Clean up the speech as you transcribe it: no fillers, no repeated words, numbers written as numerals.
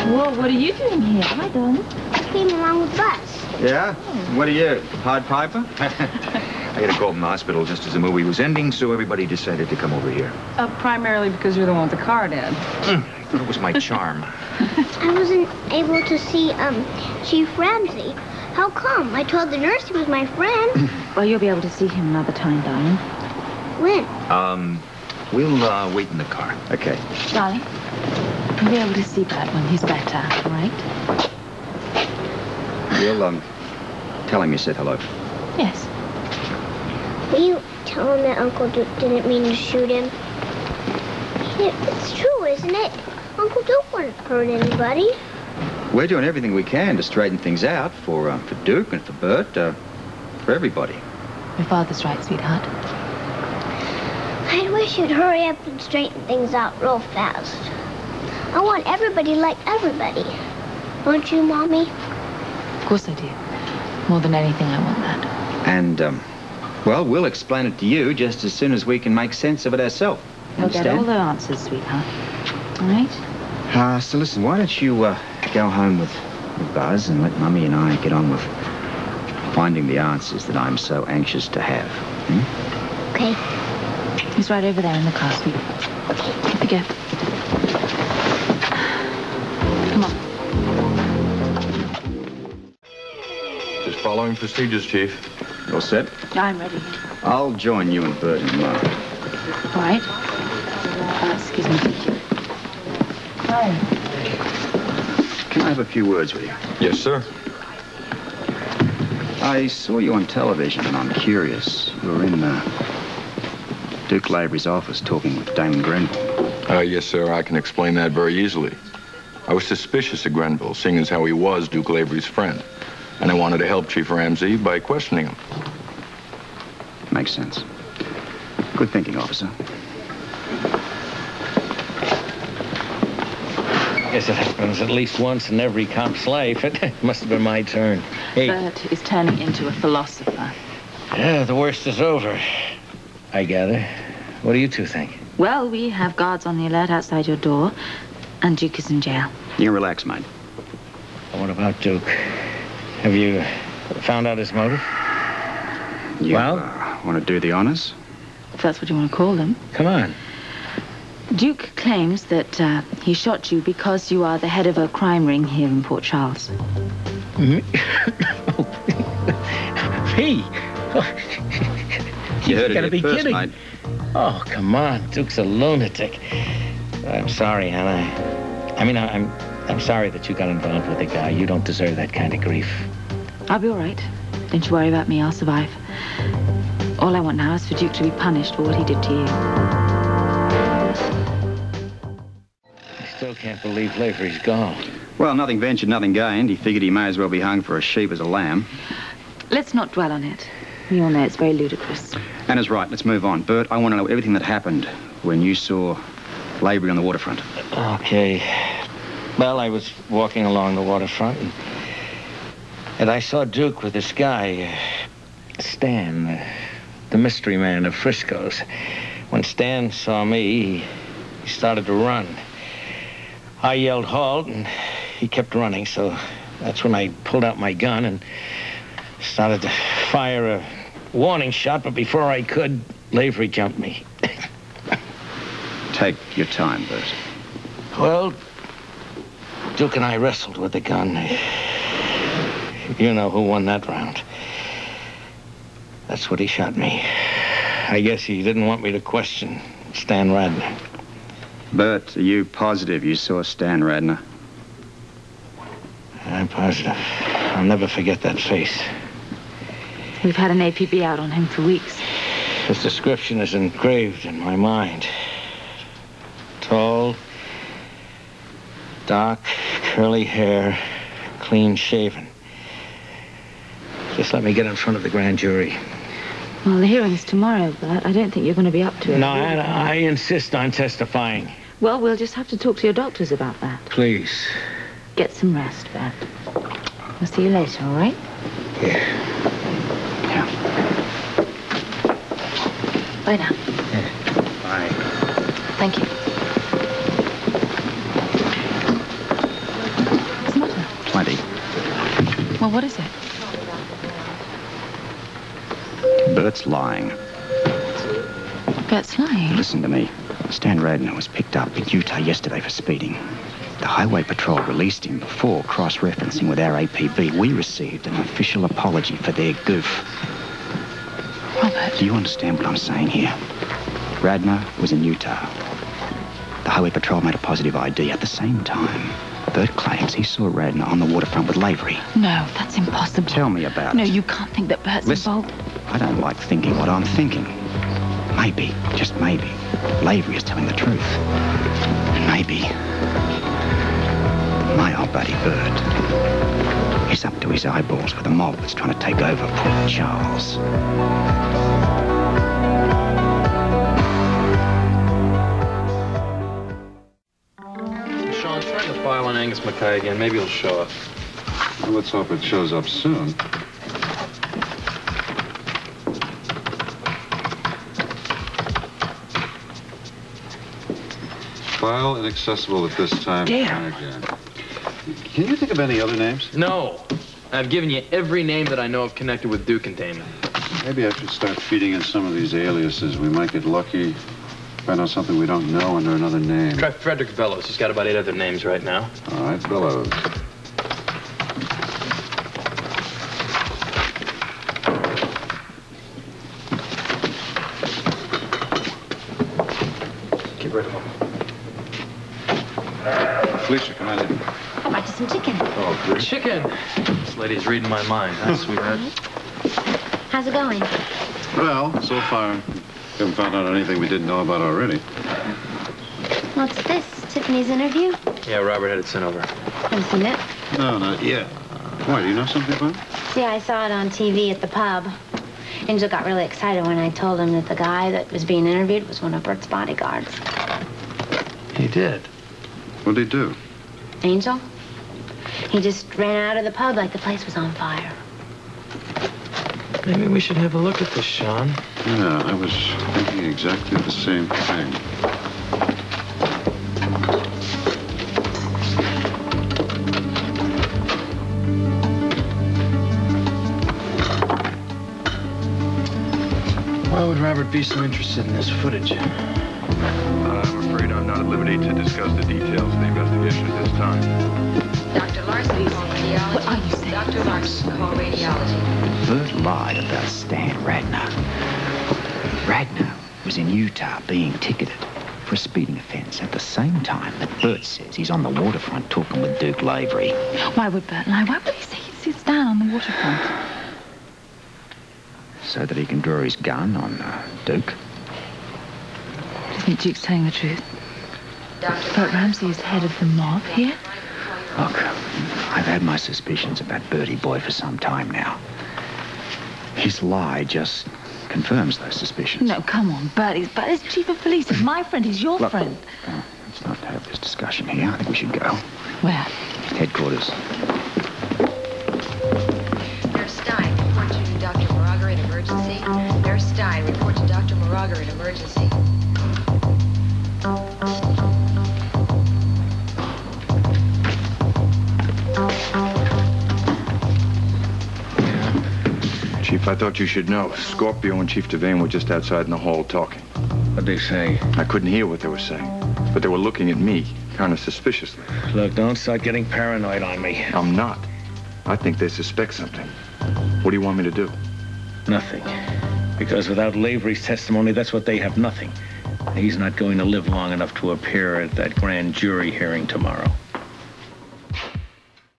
Well, what are you doing here? Hi, darling. I came along with Bus. Yeah? What are you, Pied Piper? I had to call from the hospital just as the movie was ending, so everybody decided to come over here. Primarily because you're the one with the car, Dad. I thought it was my charm. I wasn't able to see, Chief Ramsey. How come? I told the nurse he was my friend. Well, you'll be able to see him another time, darling. When? We'll wait in the car. Okay. Darling, you'll be able to see Bert when he's better, all right? You'll, tell him you said hello. Yes. Will you tell him that Uncle Duke didn't mean to shoot him? It's true, isn't it? Uncle Duke wouldn't hurt anybody. We're doing everything we can to straighten things out for Duke and for Bert, for everybody. Your father's right, sweetheart. I wish you'd hurry up and straighten things out real fast. I want everybody like everybody. Don't you, Mommy? Of course I do. More than anything, I want that. And, well, we'll explain it to you just as soon as we can make sense of it ourselves. You'll get all the answers, sweetheart. All right? So listen, why don't you, go home with Buzz and let Mummy and I get on with finding the answers that I'm so anxious to have. Hmm? Okay. He's right over there in the car, sweetheart. Up you go. Come on. Just following procedures, Chief. All set? I'm ready. I'll join you and Bert in a moment. All right. Excuse me. Hi. Can I have a few words with you? Yes, sir. I saw you on television, and I'm curious. You were in Duke Lavery's office talking with Damon Grenville. Yes, sir. I can explain that very easily. I was suspicious of Grenville, seeing as how he was Duke Lavery's friend. And I wanted to help Chief Ramsey by questioning him. Makes sense. Good thinking, officer. I guess it happens at least once in every cop's life. It must have been my turn. Hey. Bert is turning into a philosopher. Yeah, the worst is over, I gather. What do you two think? Well, we have guards on the alert outside your door, and Duke is in jail. You can relax, mate. What about Duke? Have you found out his motive? You, well? Want to do the honors? If that's what you want to call them. Come on. Duke claims that he shot you because you are the head of a crime ring here in Port Charles. Me? You heard gotta it be here first, kidding. mate. Oh, come on. Duke's a lunatic. I'm sorry, Hannah. I mean, I'm sorry that you got involved with the guy. You don't deserve that kind of grief. I'll be all right. Don't you worry about me. I'll survive. All I want now is for Duke to be punished for what he did to you. I still can't believe Lavery's gone. Well, nothing ventured, nothing gained. He figured he may as well be hung for a sheep as a lamb. Let's not dwell on it. We all know it's very ludicrous. Anna's right. Let's move on. Bert, I want to know everything that happened when you saw Lavery on the waterfront. Okay. Well, I was walking along the waterfront, and I saw Duke with this guy, Stan, the mystery man of Frisco's. When Stan saw me, he started to run. I yelled halt, and he kept running, so that's when I pulled out my gun and started to fire a warning shot, but before I could, Lavery jumped me. Take your time, Bert. Well, Duke and I wrestled with the gun. You know who won that round. That's what he shot me. I guess he didn't want me to question Stan Radner. Bert, are you positive you saw Stan Radner? I'm positive. I'll never forget that face. We've had an APB out on him for weeks. His description is engraved in my mind. Tall, dark, curly hair, clean shaven. Just let me get in front of the grand jury. Well, the hearing's tomorrow, Bert. I don't think you're going to be up to it. No, I insist on testifying. Well, we'll just have to talk to your doctors about that. Please. Get some rest, Bert. I'll see you later, all right? Yeah. Bye now. Yeah. Bye. Thank you. Well, what is it? Bert's lying. Bert's lying. Listen to me. Stan Radner was picked up in Utah yesterday for speeding. The Highway Patrol released him before cross-referencing with our APB. We received an official apology for their goof. Robert. Do you understand what I'm saying here? Radner was in Utah. The Highway Patrol made a positive ID. At the same time, Bert claims he saw Radner on the waterfront with Lavery. No, that's impossible. Tell me about No, it. you can't think that Bert's involved. I don't like thinking what I'm thinking. Maybe, just maybe, Lavery is telling the truth. And maybe my old buddy Bert is up to his eyeballs with a mob that's trying to take over Port Charles. Sean, try to file on Angus Mackay again. Maybe he'll show up. Well, let's hope it shows up soon. File inaccessible at this time. Damn. Again. Can you think of any other names? No. I've given you every name that I know of connected with Duke and Damon. Maybe I should start feeding in some of these aliases. We might get lucky, find out something we don't know under another name. Try Frederick Bellows. He's got about 8 other names right now. All right, Bellows. Get rid of him. Felicia, come on in. I'd like some chicken. Oh, great. Chicken. This lady's reading my mind, huh, sweetheart? How's it going? Well, so far, haven't found out anything we didn't know about already. What's this? Tiffany's interview? Yeah, Robert had it sent over. Haven't seen it. No, not yet. Why, do you know something about it? See, I saw it on TV at the pub. Angel got really excited when I told him that the guy that was being interviewed was one of Bert's bodyguards. He did. What'd he do? Angel? He just ran out of the pub like the place was on fire. Maybe we should have a look at this, Sean. Yeah, I was thinking exactly the same thing. Why would Robert be so interested in this footage? I'm afraid I'm not at liberty to discuss the details of the investigation at this time. Dr. Larson, call radiology. What are you saying? Dr. Larson, call radiology. Bert lied about Stan Radner. Radner was in Utah being ticketed for a speeding offense at the same time that Bert says he's on the waterfront talking with Duke Lavery. Why would Bert lie? Why would he say he sits down on the waterfront? So that he can draw his gun on Duke. Do you think Duke's telling the truth? Dr. Bert Ramsey is head of the mob here? Look, I've had my suspicions about Bertie Boy for some time now. His lie just confirms those suspicions. No, come on, Bert is chief of police. He's my friend. He's your Look, friend. let's not have this discussion here. I think we should go. Where? Headquarters. Nurse Stein, report to Dr. Moraga in emergency. Nurse Stein, report to Dr. Moraga in emergency. Chief, I thought you should know. Scorpio and Chief Devane were just outside in the hall talking. What'd they say? I couldn't hear what they were saying, but they were looking at me, kind of suspiciously. Look, don't start getting paranoid on me. I'm not. I think they suspect something. What do you want me to do? Nothing. Because without Lavery's testimony, that's what they have, nothing. He's not going to live long enough to appear at that grand jury hearing tomorrow.